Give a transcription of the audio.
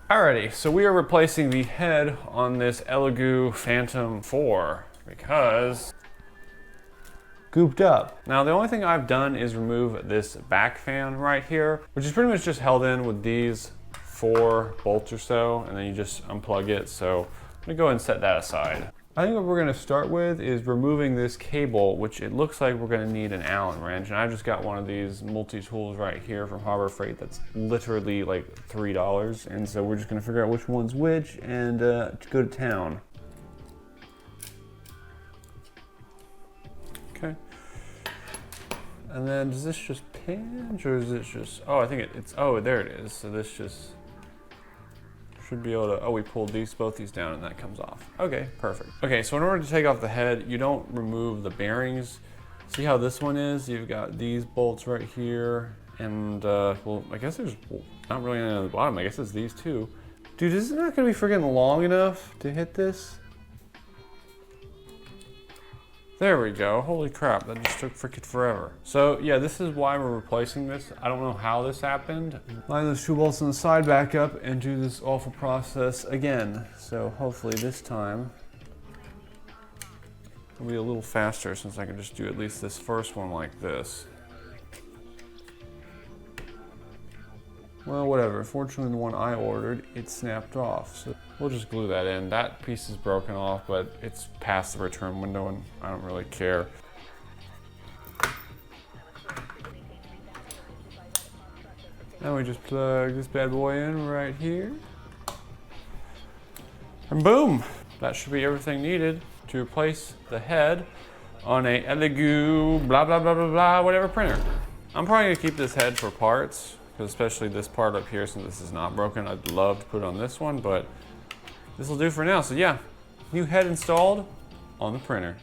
Alrighty, so we are replacing the head on this Elegoo Phantom 4 because gooped up. Now the only thing I've done is remove this back fan right here, which is pretty much just held in with these 4 bolts or so, and then you just unplug it. So I'm gonna go ahead and set that aside. I think what we're gonna start with is removing this cable, which it looks like we're gonna need an Allen wrench. And I just got one of these multi-tools right here from Harbor Freight that's literally like $3. And so we're just gonna figure out which one's which and go to town. Okay. And then does this just pinch or is it just, oh, I think it's, oh, there it is. So this just should be able to, oh, we pulled both these down and that comes off. Okay, perfect. Okay, so in order to take off the head, you don't remove the bearings. See how this one is? You've got these bolts right here. And, well, I guess there's not really any on the bottom. I guess it's these two. Dude, this is not gonna be freaking long enough to hit this. There we go. Holy crap, that just took freaking forever. So yeah, this is why we're replacing this. I don't know how this happened. Line those 2 bolts on the side back up and do this awful process again. So hopefully this time it'll be a little faster since I can just do at least this first one like this. Well, whatever. Fortunately, the one I ordered, it snapped off. So we'll just glue that in. That piece is broken off, but it's past the return window and I don't really care. Now we just plug this bad boy in right here. And boom! That should be everything needed to replace the head on a Elegoo blah blah blah blah blah whatever printer. I'm probably gonna keep this head for parts, especially this part up here, since this is not broken. I'd love to put it on this one, but this will do for now. So yeah, new head installed on the printer.